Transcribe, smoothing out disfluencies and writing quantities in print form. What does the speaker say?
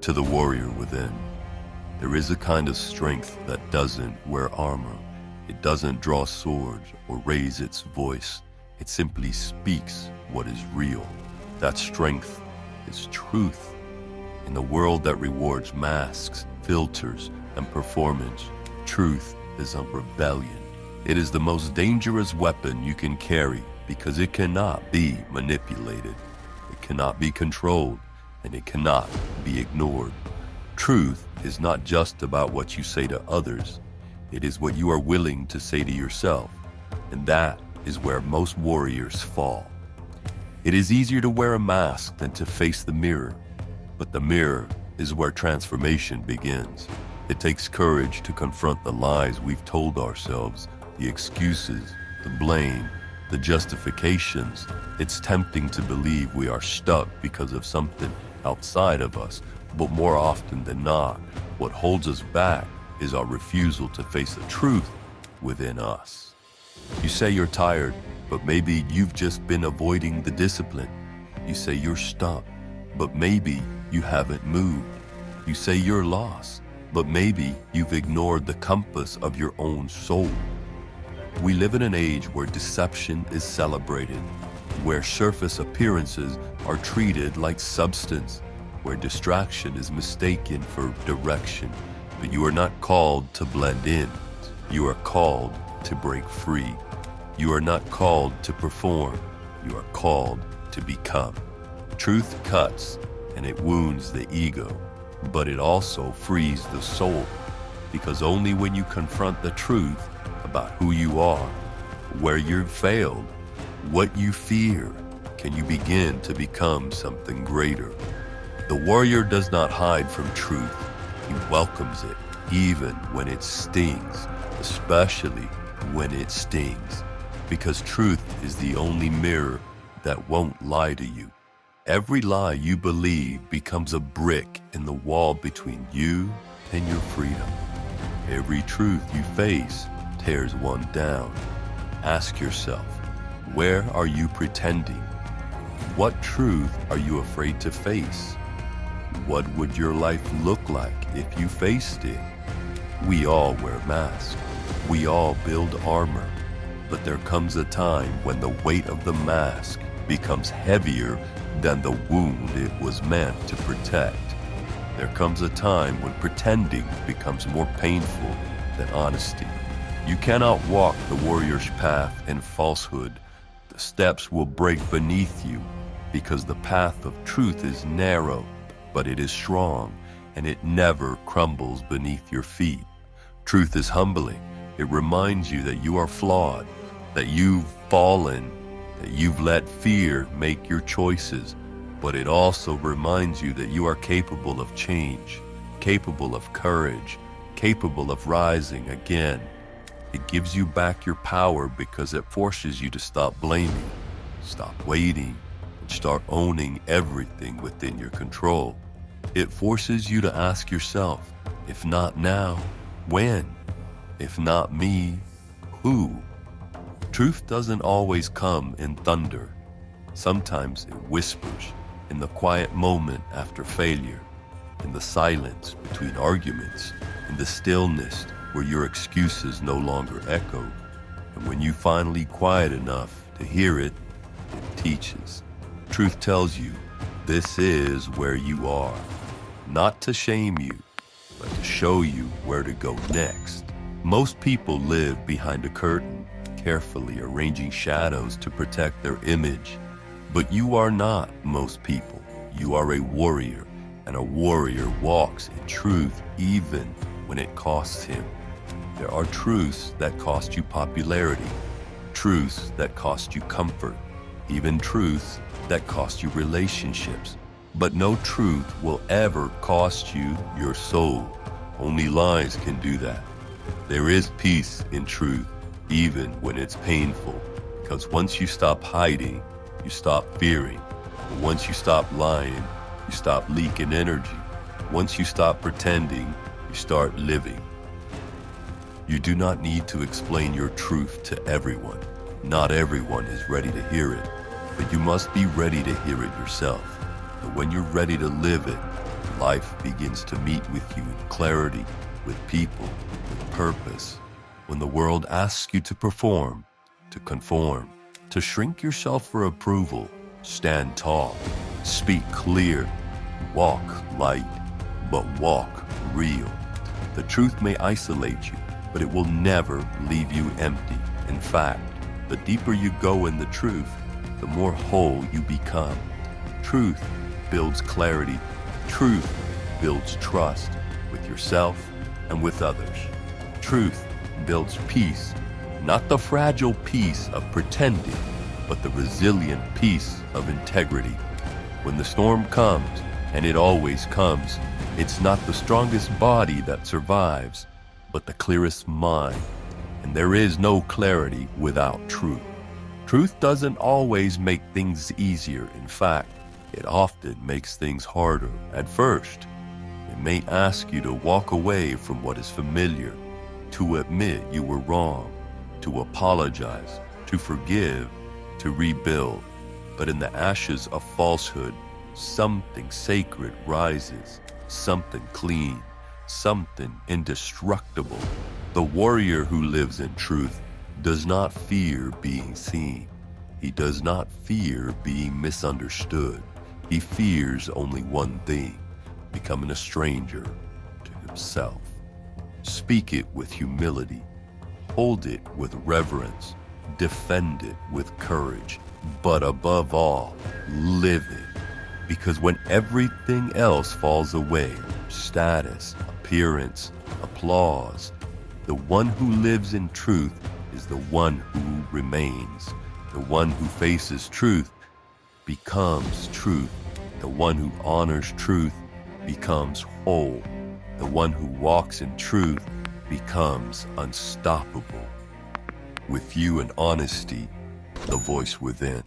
To the warrior within, there is a kind of strength that doesn't wear armor. It doesn't draw swords or raise its voice. It simply speaks what is real. That strength is truth. In the world that rewards masks, filters, and performance, truth is a rebellion. It is the most dangerous weapon you can carry because it cannot be manipulated. It cannot be controlled, and it cannot be ignored. Truth is not just about what you say to others. It is what you are willing to say to yourself, and that is where most warriors fall. It is easier to wear a mask than to face the mirror, but the mirror is where transformation begins. It takes courage to confront the lies we've told ourselves, the excuses, the blame, the justifications. It's tempting to believe we are stuck because of something outside of us, but more often than not, what holds us back is our refusal to face the truth within us. You say you're tired, but maybe you've just been avoiding the discipline. You say you're stuck, but maybe you haven't moved. You say you're lost, but maybe you've ignored the compass of your own soul. We live in an age where deception is celebrated, where surface appearances are treated like substance, where distraction is mistaken for direction. But you are not called to blend in. You are called to break free. You are not called to perform. You are called to become. Truth cuts and it wounds the ego, but it also frees the soul, because only when you confront the truth about who you are, where you've failed, what you fear, can you begin to become something greater. The warrior does not hide from truth. He welcomes it, even when it stings, especially when it stings, because truth is the only mirror that won't lie to you. Every lie you believe becomes a brick in the wall between you and your freedom. Every truth you face tears one down. Ask yourself, where are you pretending? What truth are you afraid to face? What would your life look like if you faced it? We all wear masks. We all build armor. But there comes a time when the weight of the mask becomes heavier than the wound it was meant to protect. There comes a time when pretending becomes more painful than honesty. You cannot walk the warrior's path in falsehood. The steps will break beneath you, because the path of truth is narrow, but it is strong, and it never crumbles beneath your feet. Truth is humbling. It reminds you that you are flawed, that you've fallen, that you've let fear make your choices, but it also reminds you that you are capable of change, capable of courage, capable of rising again. It gives you back your power because it forces you to stop blaming, stop waiting, and start owning everything within your control. It forces you to ask yourself, if not now, when? If not me, who? Truth doesn't always come in thunder. Sometimes it whispers in the quiet moment after failure, in the silence between arguments, in the stillness where your excuses no longer echo. And when you finally quiet enough to hear it, it teaches. Truth tells you, this is where you are. Not to shame you, but to show you where to go next. Most people live behind a curtain, carefully arranging shadows to protect their image. But you are not most people. You are a warrior, and a warrior walks in truth even when it costs him. There are truths that cost you popularity, truths that cost you comfort, even truths that cost you relationships. But no truth will ever cost you your soul. Only lies can do that. There is peace in truth, even when it's painful, because once you stop hiding, you stop fearing. And once you stop lying, you stop leaking energy. Once you stop pretending, you start living. You do not need to explain your truth to everyone. Not everyone is ready to hear it, but you must be ready to hear it yourself. And when you're ready to live it, Life begins to meet with you in clarity, with people, with purpose. When the world asks you to perform, to conform, to shrink yourself for approval, stand tall, speak clear, walk light, but walk real. The truth may isolate you, but it will never leave you empty. In fact, the deeper you go in the truth, the more whole you become. Truth builds clarity. Truth builds trust with yourself and with others. Truth builds peace, not the fragile peace of pretending, but the resilient peace of integrity. When the storm comes, and it always comes, it's not the strongest body that survives, but the clearest mind. And there is no clarity without truth. Truth doesn't always make things easier. In fact, it often makes things harder at first. It may ask you to walk away from what is familiar, to admit you were wrong, to apologize, to forgive, to rebuild. But in the ashes of falsehood, something sacred rises, something clean, something indestructible. The warrior who lives in truth does not fear being seen. He does not fear being misunderstood. He fears only one thing, becoming a stranger to himself. Speak it with humility. Hold it with reverence. Defend it with courage. But above all, live it. Because when everything else falls away, status, appearance, applause, the one who lives in truth is the one who remains. The one who faces truth becomes truth. The one who honors truth becomes whole. The one who walks in truth becomes unstoppable. With you and honesty, the voice within.